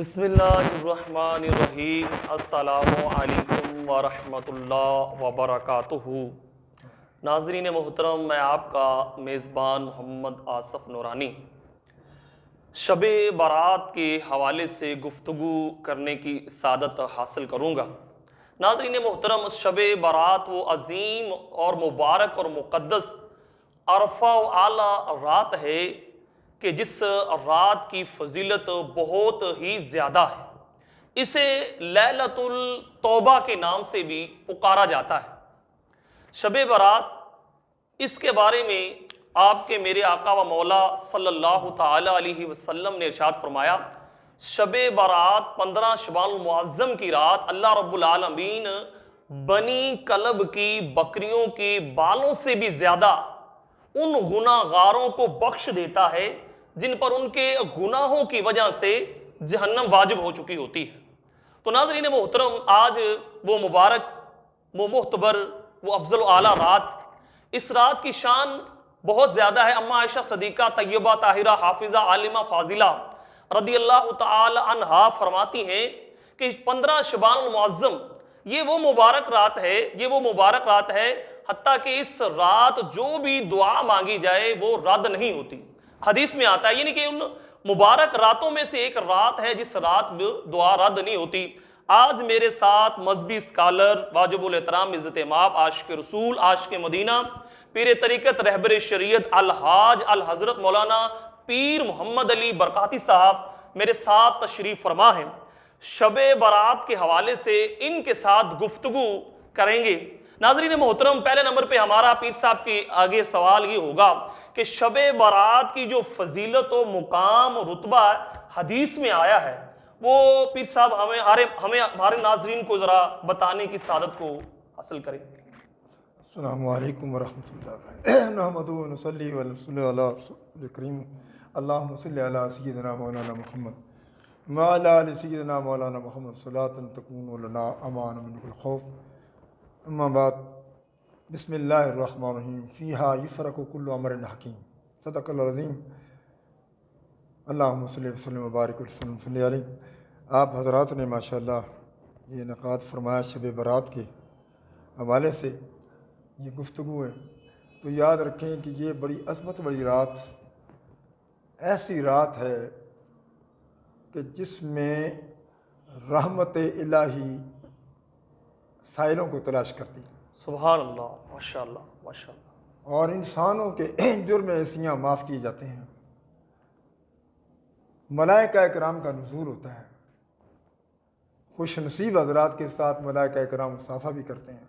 بسم اللہ الرحمن الرحیم۔ السلام علیکم ورحمۃ اللہ وبرکاتہ۔ ناظرین محترم، میں آپ کا میزبان محمد آصف نورانی شب برات کے حوالے سے گفتگو کرنے کی سعادت حاصل کروں گا۔ ناظرین محترم، شب برات وہ عظیم اور مبارک اور مقدس عرفہ و اعلیٰ رات ہے کہ جس رات کی فضیلت بہت ہی زیادہ ہے۔ اسے لیلۃ التوبہ کے نام سے بھی پکارا جاتا ہے۔ شب برات، اس کے بارے میں آپ کے میرے آقا و مولا صلی اللہ تعالی علیہ وسلم نے ارشاد فرمایا، شب برات 15 شعبان المعظم کی رات اللہ رب العالمین بنی کلب کی بکریوں کے بالوں سے بھی زیادہ ان گناہ گاروں کو بخش دیتا ہے جن پر ان کے گناہوں کی وجہ سے جہنم واجب ہو چکی ہوتی ہے۔ تو ناظرین محترم، آج وہ مبارک، وہ معتبر، وہ افضل و اعلیٰ رات، اس رات کی شان بہت زیادہ ہے۔ اما عائشہ صدیقہ طیبہ طاہرہ حافظہ عالمہ فاضلہ رضی اللہ تعالی عنہا فرماتی ہیں کہ 15 شعبان المعظم یہ وہ مبارک رات ہے حتیٰ کہ اس رات جو بھی دعا مانگی جائے وہ رد نہیں ہوتی۔ حدیث میں آتا ہے، یعنی کہ ان مبارک راتوں میں سے ایک رات ہے جس رات دعا رد نہیں ہوتی۔ آج میرے ساتھ مذہبی اسکالر، واجب الاحترام، عزت مآب، عاشق رسول، عاشق مدینہ، پیر طریقت، رہبر شریعت، الحاج الحضرت مولانا پیر محمد علی برکاتی صاحب میرے ساتھ تشریف فرما ہیں۔ شب برات کے حوالے سے ان کے ساتھ گفتگو کریں گے۔ ناظرین محترم، پہلے نمبر پہ ہمارا پیر صاحب کے آگے سوال یہ ہوگا کہ شب برات کی جو فضیلت و مقام و رتبہ حدیث میں آیا ہے وہ پیر صاحب ہمارے ناظرین کو ذرا بتانے کی سعادت کو حاصل کریں۔ السلام علیکم ورحمۃ اللہ وبرکاتہ۔ نحمدہ و نصلی و نسلم علی رسول الکریم، اللہم صلی علی سیدنا مولانا محمد وعلی آل سیدنا مولانا محمد صلاۃ تکون لنا امان من کل خوف۔ اما بعد، بسم اللہ الرحمن الرحیم، فیہا یفرق کل امر حکیم، صدق اللہ العظیم۔ اللہم صلی وسلم وبارک وسلم صلی علیہ۔ آپ حضرات نے ماشاءاللہ یہ انعقاد فرمایا شب برات کے حوالے سے یہ گفتگو ہے، تو یاد رکھیں کہ یہ بڑی عظمت بڑی رات، ایسی رات ہے کہ جس میں رحمت الہی سائلوں کو تلاش کرتی ہے، سبحان اللہ، ماشاءاللہ ماشاءاللہ، اور انسانوں کے جرم ایسیاں معاف کیے جاتے ہیں، ملائکہ کرام کا نزول ہوتا ہے، خوش نصیب حضرات کے ساتھ ملائکہ کرام مصافحہ بھی کرتے ہیں۔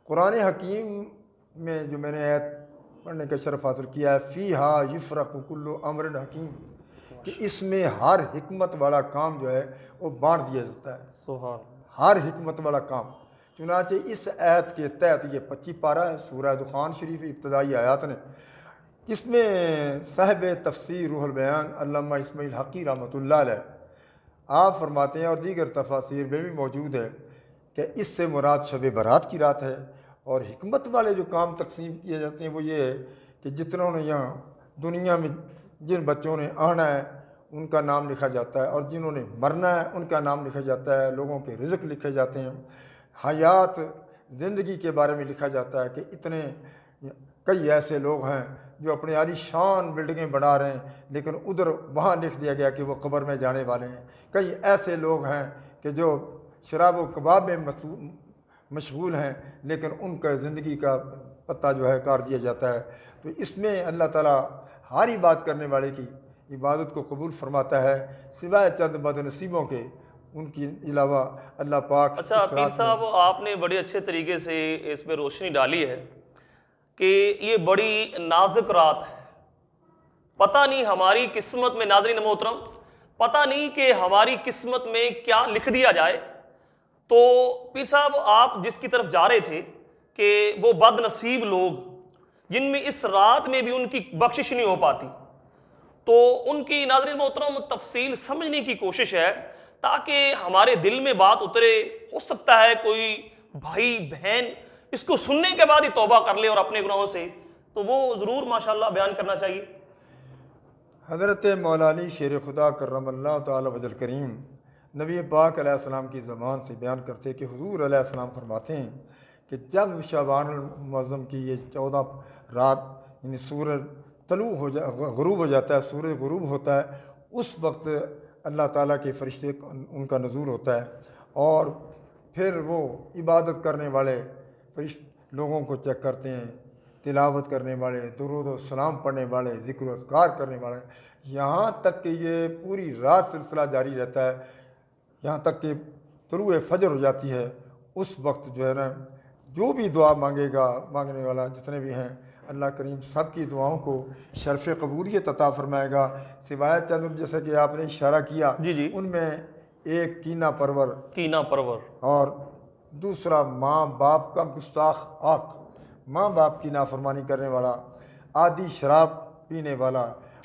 قرآن حکیم میں جو میں نے آیت پڑھنے کا شرف حاصل کیا ہے، فیہا یفرق کل امر حکیم، کہ اس میں ہر حکمت والا کام جو ہے وہ بانٹ دیا جاتا ہے، سبحان اللہ۔ ہر حکمت والا کام۔ چنانچہ اس آیت کے تحت یہ 25 پارہ ہے سورہ دخان شریف ابتدائی آیات نے، اس میں صاحب تفسیر روح البیان علامہ اسماعیل حقی رحمۃ اللہ علیہ آپ فرماتے ہیں، اور دیگر تفاسیر میں بھی موجود ہے، کہ اس سے مراد شب برات کی رات ہے، اور حکمت والے جو کام تقسیم کیے جاتے ہیں وہ یہ ہے کہ جتنوں نے یہاں دنیا میں جن بچوں نے آنا ہے ان کا نام لکھا جاتا ہے، اور جنہوں نے مرنا ہے ان کا نام لکھا جاتا ہے، لوگوں کے رزق لکھے جاتے ہیں، حیات زندگی کے بارے میں لکھا جاتا ہے کہ اتنے کئی ایسے لوگ ہیں جو اپنے عالی شان بلڈنگیں بنا رہے ہیں لیکن ادھر وہاں لکھ دیا گیا کہ وہ قبر میں جانے والے ہیں، کئی ایسے لوگ ہیں کہ جو شراب و کباب میں مشغول ہیں لیکن ان کا زندگی کا پتہ جو ہے کاٹ دیا جاتا ہے۔ تو اس میں اللہ تعالیٰ ہر بات کرنے والے کی عبادت کو قبول فرماتا ہے، سوائے چند بد نصیبوں کے، ان کی علاوہ اللہ پاک۔ اچھا پیر صاحب، آپ نے بڑے اچھے طریقے سے اس پہ روشنی ڈالی ہے کہ یہ بڑی نازک رات ہے۔ پتہ نہیں ہماری قسمت میں، ناظرین محترم، پتہ نہیں کہ ہماری قسمت میں کیا لکھ دیا جائے۔ تو پیر صاحب، آپ جس کی طرف جا رہے تھے کہ وہ بد نصیب لوگ جن میں اس رات میں بھی ان کی بخشش نہیں ہو پاتی، تو ان کی ناظرین محترم تفصیل سمجھنے کی کوشش ہے تاکہ ہمارے دل میں بات اترے۔ ہو سکتا ہے کوئی بھائی بہن اس کو سننے کے بعد ہی توبہ کر لے اور اپنے گناہوں سے، تو وہ ضرور ماشاءاللہ بیان کرنا چاہیے۔ حضرت مولانا شیر خدا کرم اللہ تعالی وجل کریم نبی پاک علیہ السلام کی زبان سے بیان کرتے کہ حضور علیہ السلام فرماتے ہیں کہ جب شعبان المعظم کی یہ 14 رات یعنی سورج طلوع غروب ہو جاتا ہے، سورج غروب ہوتا ہے، اس وقت اللہ تعالیٰ کے فرشتے ان کا نزول ہوتا ہے اور پھر وہ عبادت کرنے والے لوگوں کو چیک کرتے ہیں، تلاوت کرنے والے، درود و سلام پڑھنے والے، ذکر و اذکار کرنے والے، یہاں تک کہ یہ پوری رات سلسلہ جاری رہتا ہے، یہاں تک کہ طلوع فجر ہو جاتی ہے۔ اس وقت جو ہے نا جو بھی دعا مانگے گا، مانگنے والا جتنے بھی ہیں، اللہ کریم سب کی دعاؤں کو شرف قبولیت عطا فرمائے گا، سوائے چند جیسے کہ آپ نے اشارہ کیا جی ان میں ایک کینہ پرور اور دوسرا ماں باپ کا گستاخ آق، ماں باپ کی نافرمانی کرنے والا، آدھی شراب پینے والا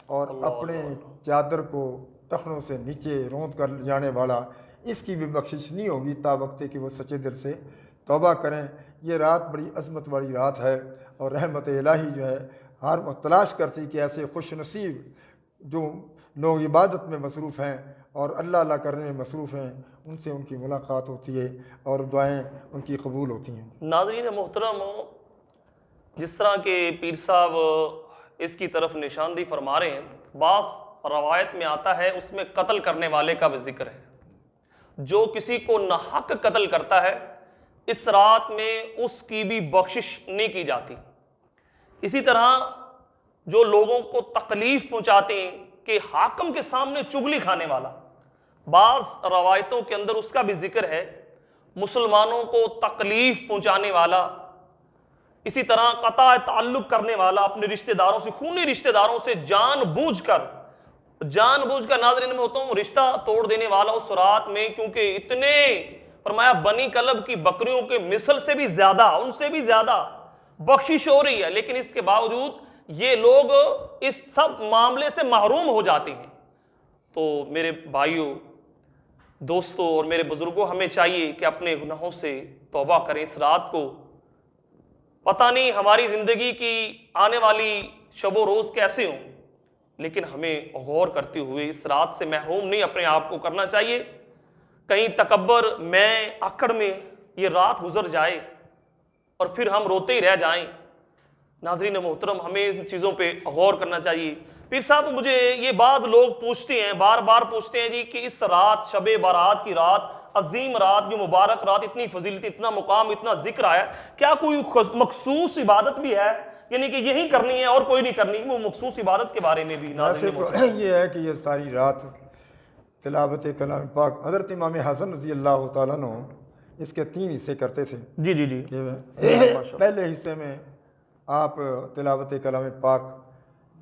اور اپنے چادر کو ٹخنوں سے نیچے روند کر جانے والا، اس کی بھی بخشش نہیں ہوگی تا وقت کہ وہ سچے دل سے توبہ کریں۔ یہ رات بڑی عظمت والی رات ہے اور رحمت الہی جو ہے ہر وقت تلاش کرتی کہ ایسے خوش نصیب جو لوگ عبادت میں مصروف ہیں اور اللہ کرنے میں مصروف ہیں، ان سے ان کی ملاقات ہوتی ہے اور دعائیں ان کی قبول ہوتی ہیں۔ ناظرین محترم، جس طرح کے پیر صاحب اس کی طرف نشاندہی فرما رہے ہیں، بعض روایت میں آتا ہے اس میں قتل کرنے والے کا بھی ذکر ہے، جو کسی کو ناحق قتل کرتا ہے اس رات میں اس کی بھی بخشش نہیں کی جاتی۔ اسی طرح جو لوگوں کو تکلیف پہنچاتے ہیں کہ حاکم کے سامنے چگلی کھانے والا، بعض روایتوں کے اندر اس کا بھی ذکر ہے، مسلمانوں کو تکلیف پہنچانے والا، اسی طرح قطع تعلق کرنے والا، اپنے رشتہ داروں سے، خونی رشتہ داروں سے جان بوجھ کر ناظرین میں ہوتا ہوں رشتہ توڑ دینے والا اس رات میں، کیونکہ اتنے فرمایا بنی کلب کی بکریوں کے مثل سے بھی زیادہ، ان سے بھی زیادہ بخشش ہو رہی ہے، لیکن اس کے باوجود یہ لوگ اس سب معاملے سے محروم ہو جاتے ہیں۔ تو میرے بھائیوں، دوستوں اور میرے بزرگوں، ہمیں چاہیے کہ اپنے گناہوں سے توبہ کریں۔ اس رات کو پتہ نہیں ہماری زندگی کی آنے والی شب و روز کیسے ہوں، لیکن ہمیں غور کرتے ہوئے اس رات سے محروم نہیں اپنے آپ کو کرنا چاہیے۔ کہیں تکبر میں اکڑ میں یہ رات گزر جائے اور پھر ہم روتے ہی رہ جائیں۔ ناظرین محترم، ہمیں ان چیزوں پہ غور کرنا چاہیے۔ پیر صاحب، مجھے یہ بعض لوگ پوچھتے ہیں، بار بار پوچھتے ہیں جی کہ اس رات، شب بارات کی رات، عظیم رات، جو مبارک رات، اتنی فضیلت، اتنا مقام، اتنا ذکر آیا، کیا کوئی مخصوص عبادت بھی ہے؟ یعنی کہ یہی کرنی ہے اور کوئی نہیں کرنی؟ وہ مخصوص عبادت کے بارے میں بھی ویسے تو یہ ہے کہ یہ ساری رات تلاوت کلام پاک، حضرت امام حسن رضی اللہ تعالیٰ عنہ اس کے 3 حصے کرتے تھے۔ جی کہ پہلے حصے میں آپ تلاوت کلام پاک،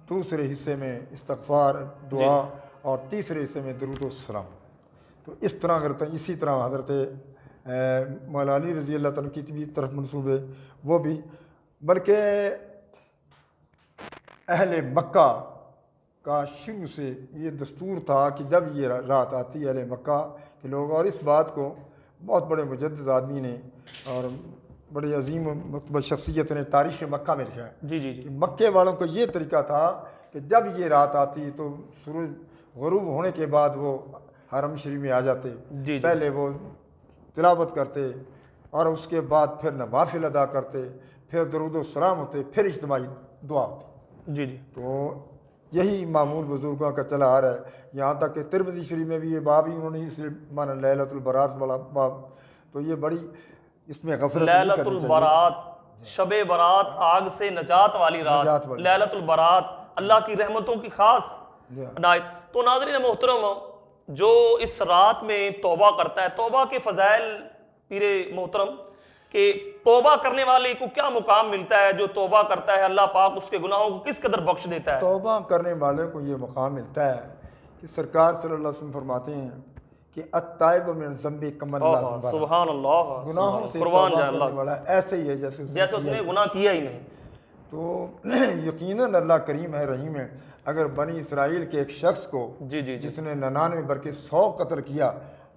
دوسرے حصے میں استغفار، دعا، اور تیسرے حصے میں درود و سلام۔ تو اس طرح کرتے ہیں۔ اسی طرح حضرت مولا علی رضی اللہ تعالیٰ کی بھی طرف منسوب ہے وہ بھی، بلکہ اہل مکہ کا شروع سے یہ دستور تھا کہ جب یہ رات آتی ہے اہل مکہ کے لوگ، اور اس بات کو بہت بڑے مجدد آدمی نے اور بڑی عظیم مرتبہ شخصیت نے تاریخ مکہ میں لکھا ہے کہ مکے والوں کو یہ طریقہ تھا کہ جب یہ رات آتی تو سورج غروب ہونے کے بعد وہ حرم شریف میں آ جاتے، پہلے وہ تلاوت کرتے اور اس کے بعد پھر نوافل ادا کرتے، پھر درود و سلام ہوتے، پھر اجتماعی دعا ہوتی۔ تو یہی معمول بزرگوں کا چلا آ رہا ہے، یہاں تک کہ ترمذی شریف میں بھی یہ باب ہی انہوں نے اس لیے مانا لیلۃ البرات والا باب۔ تو یہ بڑی اس میں غفلت نہیں کرنی چاہیے۔ لیلۃ البرات، شب برات، آگ سے نجات والی رات، لیلۃ البرات، اللہ کی رحمتوں کی خاص عنایت۔ تو ناظرین محترم، جو اس رات میں توبہ کرتا ہے، توبہ کے فضائل پیر محترم کہ توبہ کرنے والے کو کیا مقام ملتا ہے؟ جو توبہ کرتا ہے اللہ پاک اس کے گناہوں کو کس قدر بخش دیتا ہے؟ توبہ کرنے والے کو یہ مقام ملتا ہے کہ سرکار صلی اللہ علیہ وسلم فرماتے ہیں کہ التائب من الذنب کمن لا ذنب لہ۔ سبحان اللہ، گناہوں سے توبہ کرنے والا ایسے ہی ہے جیسے اس نے گناہ کیا ہی نہیں۔ تو یقیناً اللہ کریم ہے، رحیم ہے۔ اگر بنی اسرائیل کے ایک شخص کو جس نے 99 بلکہ 100 قتل کیا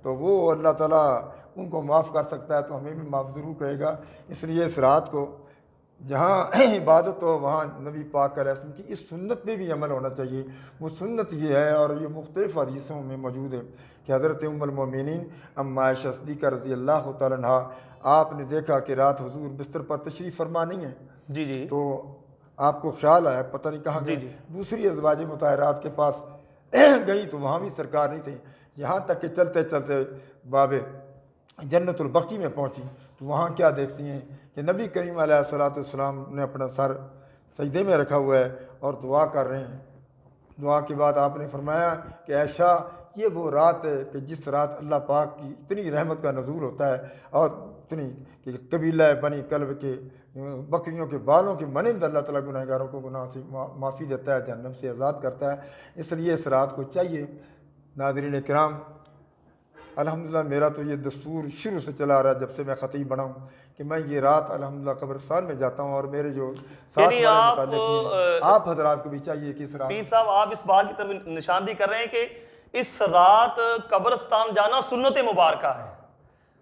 تو وہ اللہ تعالیٰ ان کو معاف کر سکتا ہے، تو ہمیں بھی معاف ضرور کرے گا۔ اس لیے اس رات کو جہاں عبادت ہو وہاں نبی پاک علیہ السلام کی اس سنت پہ بھی عمل ہونا چاہیے۔ وہ سنت یہ ہے، اور یہ مختلف حدیثوں میں موجود ہے کہ حضرت ام المومنین ام عائشہ صدیقہ رضی اللہ تعالیٰ عنہا، آپ نے دیکھا کہ رات حضور بستر پر تشریف فرما نہیں ہے، جی جی تو آپ کو خیال آیا پتہ نہیں کہاں جی گئے، جی دوسری ازواج مطہرات کے پاس گئی تو وہاں بھی سرکار نہیں تھے، یہاں تک کہ چلتے چلتے باب جنت البقیع میں پہنچی تو وہاں کیا دیکھتی ہیں کہ نبی کریم علیہ الصلوۃ والسلام نے اپنا سر سجدے میں رکھا ہوا ہے اور دعا کر رہے ہیں۔ دعا کے بعد آپ نے فرمایا کہ عائشہ، یہ وہ رات ہے کہ جس رات اللہ پاک کی اتنی رحمت کا نزول ہوتا ہے، اور اتنی کہ قبیلہ بنی کلب کے بکریوں کے بالوں کے مانند اللہ تعالیٰ گناہ گاروں کو گناہ سے معافی دیتا ہے، جہنم سے آزاد کرتا ہے۔ اس لیے اس رات کو چاہیے۔ ناظرین کرام، الحمدللہ میرا تو یہ دستور شروع سے چلا آ رہا ہے جب سے میں خطیب بنا ہوں کہ میں یہ رات الحمدللہ قبرستان میں جاتا ہوں، اور میرے جو ساتھ یعنی والے آپ متعلقین ہیں، آپ حضرات کو بھی چاہیے کہ اس رات پیر صاحب آپ اس بات کی طرف نشاندہی کر رہے ہیں کہ اس رات قبرستان جانا سنت مبارکہ ہے،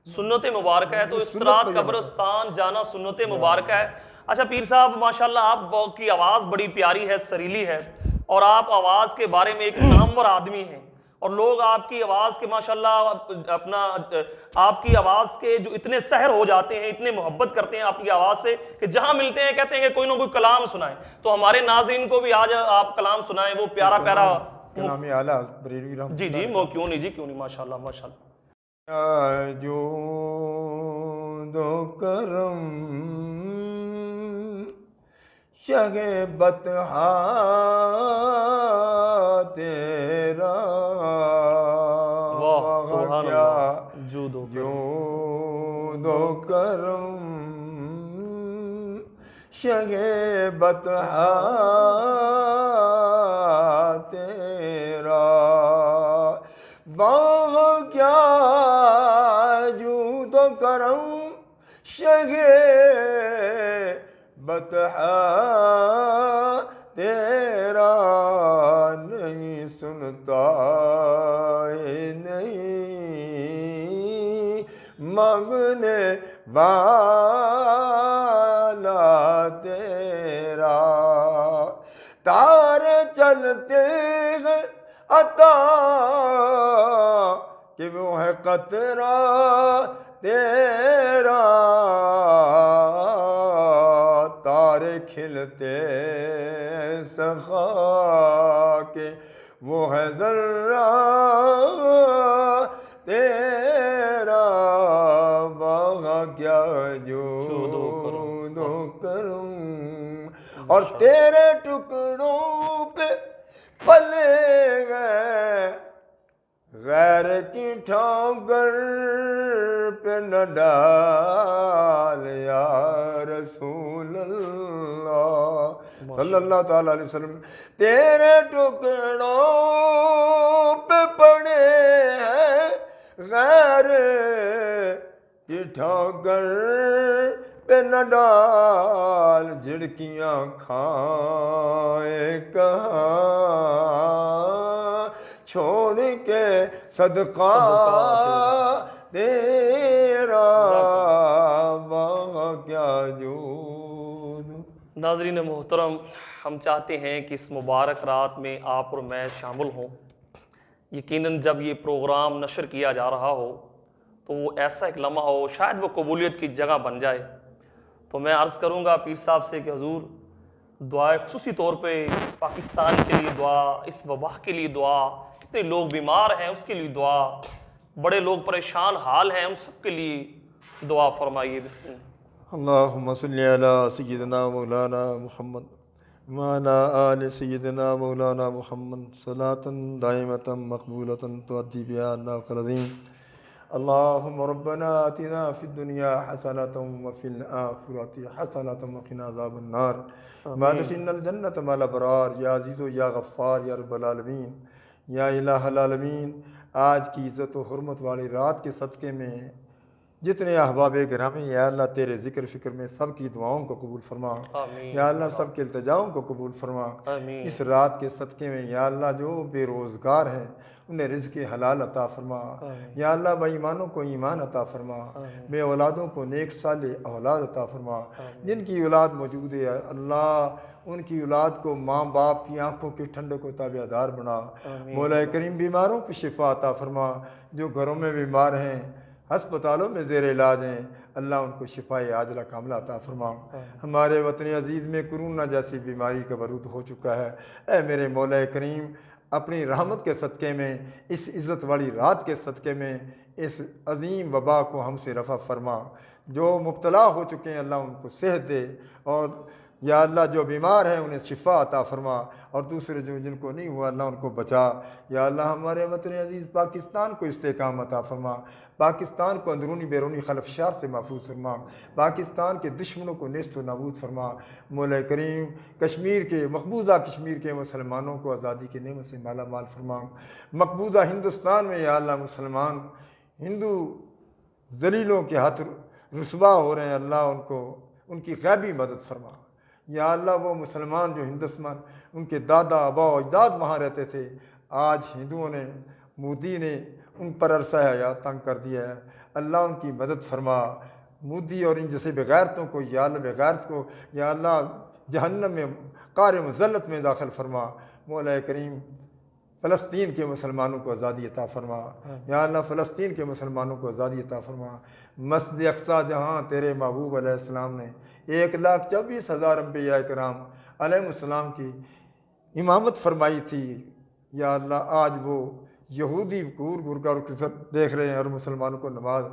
سنت مبارکہ ہے، تو اس سنت رات پر عمل کریں۔ قبرستان جانا سنت مبارکہ ہے۔ اچھا پیر صاحب، ماشاءاللہ آپ کی آواز بڑی پیاری ہے، سریلی ہے، اور آپ آواز کے بارے میں ایک نامور آدمی ہیں، اور لوگ آپ کی آواز کے ماشاءاللہ آپ کی آواز کے جو اتنے سحر ہو جاتے ہیں، اتنے محبت کرتے ہیں آپ کی آواز سے کہ جہاں ملتے ہیں کہتے ہیں کہ کوئی نہ کوئی کلام سنائیں، تو ہمارے ناظرین کو بھی آج آپ کلام سنائیں، وہ پیارا پیارا۔ کلام اعلیٰ بریلوی رحمۃ جی اللہ جی، نے کہا، کیوں نہیں جی، کیوں نہیں، ماشاءاللہ ماشاءاللہ۔ جو دو کرم شہ بطحا تیرا، واہ وہاں سبحان کیا اللہ، جود و جو کرم، دو کرم شہ بطحا تیرا، وہاں کیا جود و کرم شہ بطحا تیرا، نہیں سنتا ہے نہیں مانگنے والا تیرا، تارے چلتے ہیں عطا کہ وہ ہے قطرہ تیرا، تارے کھلتے سخا کہ وہ ہے ذرہ تیرا، وہاں کیا جود و کرم، اور تیرے ٹکڑوں پہ پلے گئے غیر کی ٹھوکر پہ نہ ڈال یا رسول اللہ صلی اللہ تعالیٰ علیہ وسلم، تیرے ٹکڑوں پہ پڑے ہیں غیر کی ٹھوکر پہ نہ ڈال، جھڑکیاں کھائے کہاں چھوڑ کے صدقہ تیرا، وہاں کیا جود۔ ناظرین محترم، ہم چاہتے ہیں کہ اس مبارک رات میں آپ اور میں شامل ہوں۔ یقیناً جب یہ پروگرام نشر کیا جا رہا ہو تو وہ ایسا ایک لمحہ ہو، شاید وہ قبولیت کی جگہ بن جائے، تو میں عرض کروں گا پیر صاحب سے کہ حضور دعائے خصوصی طور پہ پاکستان کے لیے دعا، اس وبا کے لیے دعا، کتنے لوگ بیمار ہیں اس کے لیے دعا، بڑے لوگ پریشان حال ہیں ان سب کے لیے دعا فرمائیے۔ بسم اللہ۔ اللہم صلی علی سیدنا مولانا محمد وعلی آل سیدنا مولانا محمد صلاة دائمة مقبولة تؤدی بها الناق العظیم۔ اللہم ربنا آتنا فی الدنیا حسنة وفی الآخرة حسنة وقنا عذاب النار وادخلنا الجنة مع الابرار، یا عزیز و یا غفار یا رب العالمین، یا الہ العالمین۔ آج کی عزت و حرمت والی رات کے صدقے میں جتنے احباب گرامی یا اللہ تیرے ذکر فکر میں سب کی دعاؤں کو قبول فرما، آمین یا اللہ سب کے التجاؤں کو قبول فرما۔ آمین اس رات کے صدقے میں یا اللہ جو بے روزگار ہیں انہیں رزق حلال عطا فرما، یا اللہ بے ایمانوں کو ایمان عطا فرما، بے اولادوں کو نیک صالح اولاد عطا فرما، جن کی اولاد موجود ہے اللہ ان کی اولاد کو ماں باپ کی آنکھوں کے ٹھنڈے کو تابع دار بنا۔ مولا کریم بیماروں کو شفا عطا فرما، جو گھروں میں بیمار ہیں ہسپتالوں میں زیر علاج ہیں اللہ ان کو شفائے عاجلہ کاملہ عطا فرما۔ ہمارے وطن عزیز میں کرونا جیسی بیماری کا برود ہو چکا ہے، اے میرے مولا کریم اپنی رحمت کے صدقے میں اس عزت والی رات کے صدقے میں اس عظیم وبا کو ہم سے رفع فرما۔ جو مبتلا ہو چکے ہیں اللہ ان کو صحت دے، اور یا اللہ جو بیمار ہیں انہیں شفا عطا فرما، اور دوسرے جو جن کو نہیں ہوا اللہ ان کو بچا۔ یا اللہ ہمارے وطن عزیز پاکستان کو استحکام عطا فرما، پاکستان کو اندرونی بیرونی خلفشار سے محفوظ فرما، پاکستان کے دشمنوں کو نیست و نابود فرما۔ مولا کریم کشمیر کے مقبوضہ کشمیر کے مسلمانوں کو آزادی کی نعمت سے مالا مال فرما۔ مقبوضہ ہندوستان میں یا اللہ مسلمان ہندو ذلیلوں کے ہاتھ رسوا ہو رہے ہیں اللہ ان کی غیبی مدد فرما۔ یا اللہ وہ مسلمان جو ہندوستان ان کے دادا ابا و اجداد وہاں رہتے تھے، آج ہندوؤں نے مودی نے ان پر عرصہ حیات تنگ کر دیا ہے، اللہ ان کی مدد فرما۔ مودی اور ان جیسے بغیرتوں کو یا اللہ بغیرت کو یا اللہ جہنم میں قعر مذلت میں داخل فرما۔ مولا کریم فلسطین کے مسلمانوں کو آزادی عطا فرما، یا اللہ فلسطین کے مسلمانوں کو آزادی عطا فرما۔ مسجد اقصیٰ جہاں تیرے محبوب علیہ السلام نے 1,24,000 انبیاء کرام علیہ السلام کی امامت فرمائی تھی، یا اللہ آج وہ یہودی گور کر دیکھ رہے ہیں اور مسلمانوں کو نماز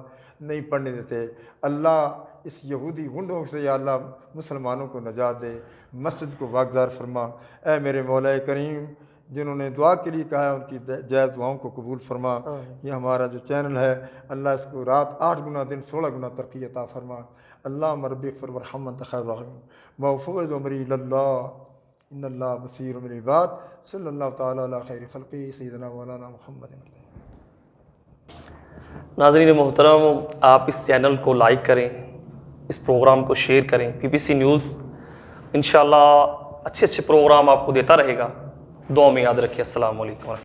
نہیں پڑھنے دیتے۔ اللہ اس یہودی گنڈوں سے یا اللہ مسلمانوں کو نجات دے، مسجد کو واگزار فرما۔ اے میرے مولا کریم جنہوں نے دعا کے لیے کہا ہے ان کی جائز دعاؤں کو قبول فرما۔ یہ ہمارا جو چینل ہے اللہ اس کو رات 8 گنا دن 16 گنا ترقی عطا فرما۔ اللہ رب اغفر وارحم انت خیر الراحمین موفوض عمری اللہ ان اللہ بصیر بالعباد صلی اللہ تعالیٰ علی خیر خلقی سیدنا مولانا محمد۔ ناظرین محترم آپ اس چینل کو لائک کریں، اس پروگرام کو شیئر کریں۔ PPC نیوز انشاءاللہ اچھے پروگرام آپ کو دیتا رہے گا، دعا میں یاد رکھیے۔ السلام علیکم۔